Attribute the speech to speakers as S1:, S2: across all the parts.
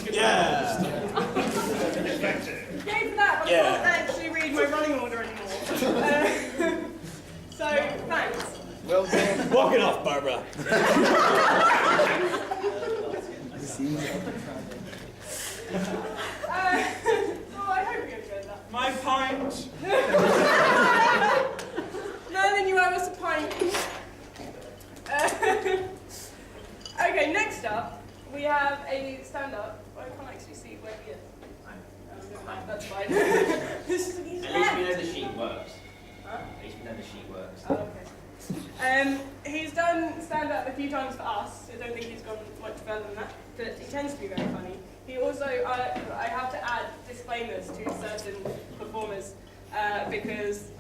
S1: times.
S2: Yeah.
S3: Yay for that, but I can't actually read my running order anymore. So, thanks.
S2: Well done.
S1: Walk it off, Barbara.
S3: Oh, I hope you enjoyed that.
S1: My pint.
S3: No, then you owe us a pint. Okay, next up, we have a stand-up. I can't actually see where he is. Never mind, that's fine. He's
S4: At least we
S3: left.
S4: know the sheet works.
S3: Huh?
S4: At least we know the sheet works.
S3: Oh, okay. He's done stand-up a few times for us. I don't think he's gone much further than that, but he tends to be very funny. He also, I have to add disclaimers to certain performers because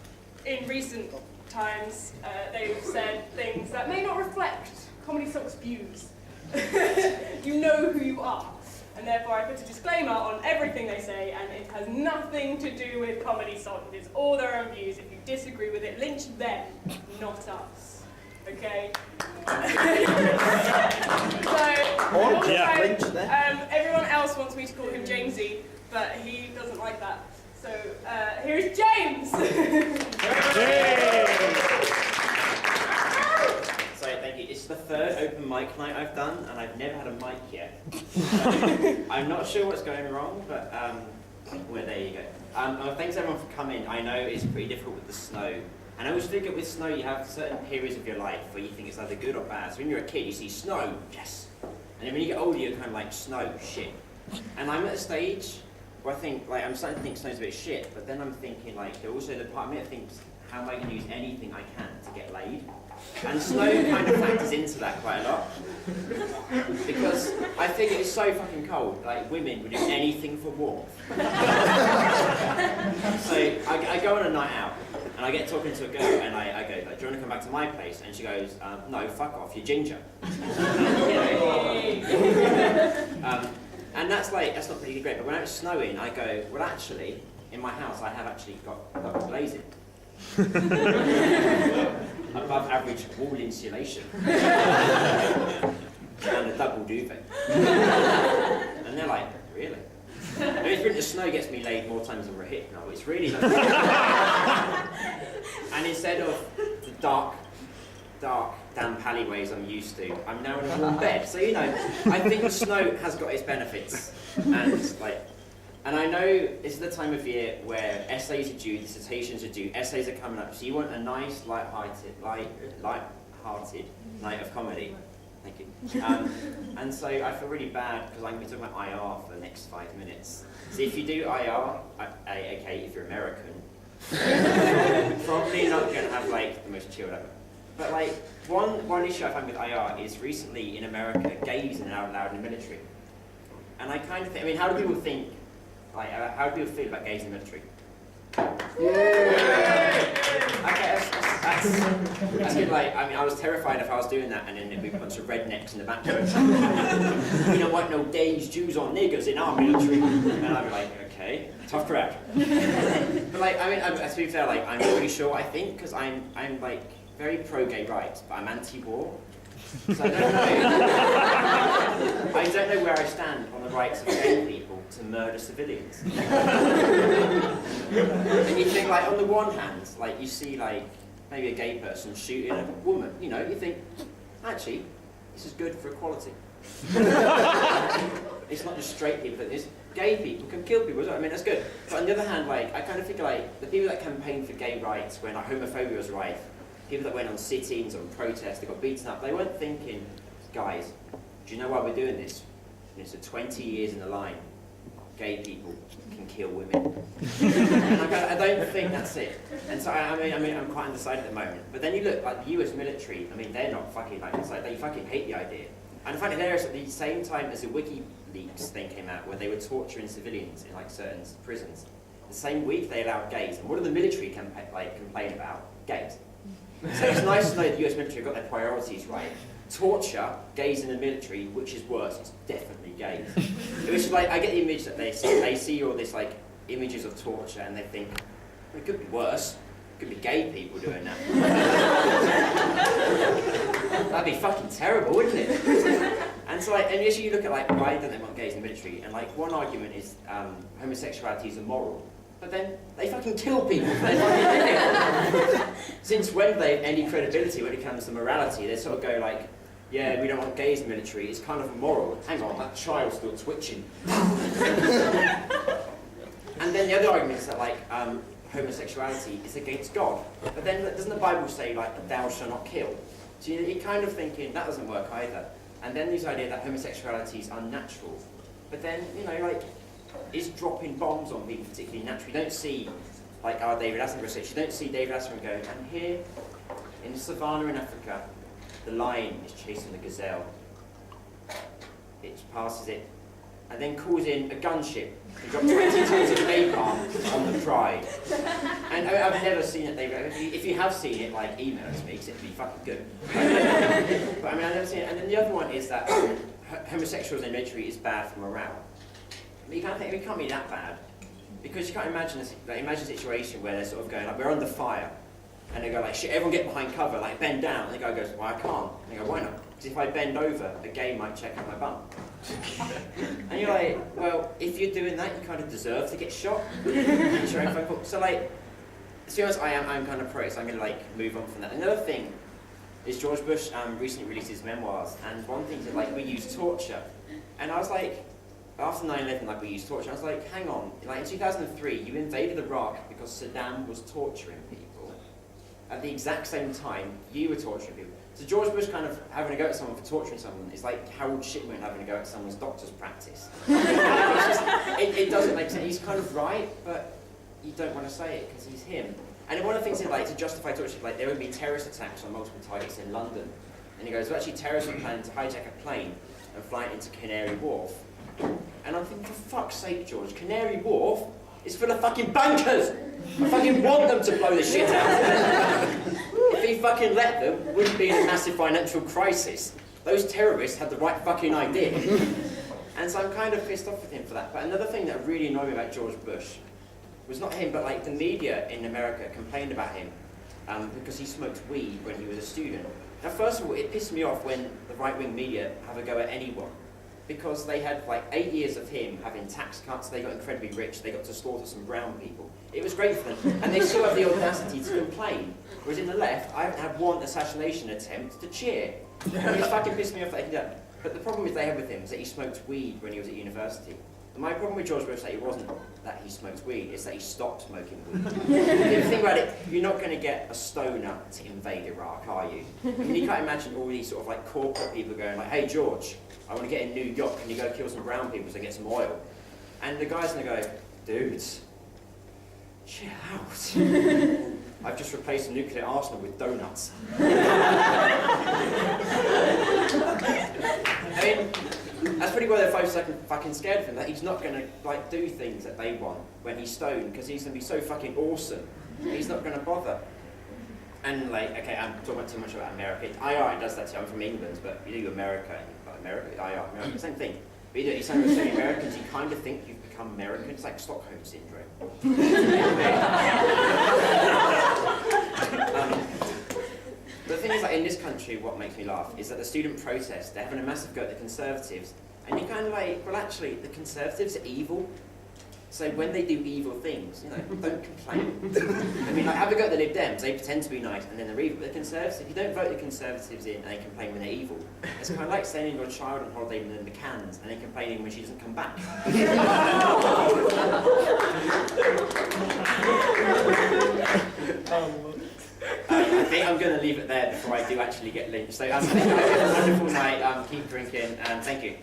S3: in recent times they've said things that may not reflect Comedy Sock's views. You know who you are. And therefore I put a disclaimer on everything they say, and it has nothing to do with Comedy Sock. It is all their own views. If you disagree with it, lynch them, not us. Okay? Everyone else wants me to call him Jamsey, but he doesn't like that. So here's James!
S4: So thank you. It's the third open mic night I've done, and I've never had a mic yet. I'm not sure what's going wrong, but well, there you go. Thanks everyone for coming. I know it's pretty difficult with the snow. And I always think that with snow, you have certain periods of your life where you think it's either good or bad. So when you're a kid, you see snow, yes. And then when you get older, you're kind of like, snow, shit. And I'm at a stage where I think, like, I'm starting to think snow's a bit shit, but then I'm thinking, like, also the part of me that thinks, how am I going to use anything I can to get laid? And snow kind of factors into that quite a lot. Because I think it's so fucking cold, like, women would do anything for warmth. So I go on a night out, and I get talking to a girl, and I go, like, do you want to come back to my place? And she goes, no, fuck off, you're ginger. And that's like, that's not particularly great, but when it's snowing, I go, well actually, in my house I have actually got double glazing. Above average wall insulation. And a double duvet. And they're like, really? I mean, it's really, the snow gets me laid more times than we're hit now. It's really like... And instead of the dark, damp alleyways I'm used to, I'm now in a warm bed. So, you know, I think the snow has got its benefits. And I know this is the time of year where essays are due, dissertations are due, essays are coming up, so you want a nice, light-hearted night of comedy. Thank you. And so I feel really bad because I'm going to talk about IR for the next 5 minutes. So if you do IR, okay, if you're American, probably not going to have like the most chilled ever. But like one issue I find with IR is recently in America, gays are now allowed in the military. And I kind of think, I mean, how do people think? Like, how do people feel about gays in the military? Yeah. Okay, that's good. Like, I mean, I was terrified if I was doing that and then there'd be a bunch of rednecks in the back row. We don't want no gays, Jews, or niggers in our military. And I'd be like, okay, tough crowd. But like, I mean, to be fair, like, I'm not really sure what I think because I'm like very pro-gay rights, but I'm anti-war. So I don't know where I stand on the rights of gay people to murder civilians. And you think, like, on the one hand, like, you see, like, maybe a gay person shooting a woman, you know, you think, actually, this is good for equality. It's not just straight people, it's gay people can kill people, I mean, that's good. But on the other hand, like, I kind of think, like, the people that campaigned for gay rights when like, homophobia was rife, people that went on sit-ins, on protests, they got beaten up, they weren't thinking, guys, do you know why we're doing this? And it's 20 years in the line, gay people can kill women. And I don't think that's it. And so, I mean, I'm quite undecided at the moment. But then you look, like, the US military, I mean, they're not fucking, like, it's like, they fucking hate the idea. And I find it hilarious at the same time as the WikiLeaks thing came out, where they were torturing civilians in, like, certain prisons. The same week they allowed gays, and what do the military complain about? Gays. So it's nice to know the US military got their priorities right. Torture, gays in the military, which is worse, it's definitely gays. Which is like, I get the image that they see all this like images of torture and they think, well, it could be worse. It could be gay people doing that. That'd be fucking terrible, wouldn't it? And so, and as you look at like why don't they want gays in the military, and like one argument is homosexuality is immoral, but then they fucking kill people for their fucking living. Since when do they have any credibility when it comes to morality? They sort of go like, yeah, we don't want gays in the military, it's kind of immoral. Hang on, that child's still twitching. And then the other argument is that like homosexuality is against God. But then doesn't the Bible say like, thou shalt not kill? So you're kind of thinking, that doesn't work either. And then this idea that homosexuality is unnatural. But then, you know, like, is dropping bombs on people particularly natural? You don't see, like our David Attenborough said, you don't see David Attenborough go, and here, in the savannah in Africa, the lion is chasing the gazelle. It passes it, and then calls in a gunship and drops 20 tons of napalm on the Pride. And I mean, I've never seen it, David. If you have seen it, like, email it to me, because it'd be fucking good. But I mean, I've never seen it. And then the other one is that homosexuals in the military is bad for morale. But you can't think it can't be that bad, because you can't imagine a situation where they're sort of going like, we're under fire, and they go like, shit, everyone get behind cover, like bend down, and the guy goes, well, I can't. And they go, why not? Because if I bend over, a gay might check out my bum. And you're like, well, if you're doing that, you kind of deserve to get shot. It's your own phone call. So like, to be honest, I'm kind of pro, so I'm going to like move on from that. Another thing is George Bush recently released his memoirs, and one thing is like we use torture, and I was like, after 9/11, like we used torture, I was like, hang on, like in 2003, you invaded Iraq because Saddam was torturing people. At the exact same time, you were torturing people. So George Bush kind of having a go at someone for torturing someone is like Harold Shipman having a go at someone's doctor's practice. It doesn't make sense. He's kind of right, but you don't want to say it because he's him. And one of the things that, like, to justify torture, like there would be terrorist attacks on multiple targets in London. And he goes, well, actually terrorists were planning to hijack a plane and fly it into Canary Wharf. And I'm thinking, for fuck's sake, George, Canary Wharf is full of fucking bankers! I fucking want them to blow the shit out. If he fucking let them, we wouldn't be in a massive financial crisis. Those terrorists had the right fucking idea. And so I'm kind of pissed off with him for that. But another thing that really annoyed me about George Bush was not him, but like the media in America complained about him because he smoked weed when he was a student. Now, first of all, it pissed me off when the right-wing media have a go at anyone, because they had like 8 years of him having tax cuts, they got incredibly rich, they got to slaughter some brown people. It was great for them, and they still have the audacity to complain. Whereas in the left, I haven't had one assassination attempt to cheer. And it fucking pissed me off that he did that. But the problem they had with him is that he smoked weed when he was at university. And my problem with George Bush is that it wasn't that he smoked weed, it's that he stopped smoking weed. If you think about it, you're not going to get a stoner to invade Iraq, are you? I mean, you can't imagine all these sort of like corporate people going like, hey George, I want to get a new yacht, can you go kill some brown people so I get some oil? And the guy's going to go, dudes, chill out. I've just replaced a nuclear arsenal with donuts. I mean, that's pretty well they're fucking scared of him, that he's not going to like do things that they want when he's stoned, because he's going to be so fucking awesome. He's not going to bother. And like, okay, I'm talking too much about America. IR does that too. I'm from England, but you do America, America, IR, America, same thing. But you sound like saying Americans, you kind of think you've become American. It's like Stockholm syndrome. The thing is, like, in this country, what makes me laugh is that the student protest, they're having a massive go at the Conservatives, and you're kind of like, well, actually, the Conservatives are evil. So when they do evil things, you know, don't complain. I mean, like, have a go at the Lib Dems. They pretend to be nice, and then they're evil. But the Conservatives, if you don't vote the Conservatives in and they complain when they're evil, it's kind of like sending your child on holiday in the cans and then complaining when she doesn't come back. I think I'm going to leave it there before I do actually get lynched. So I hope you have a wonderful night. Keep drinking, and thank you.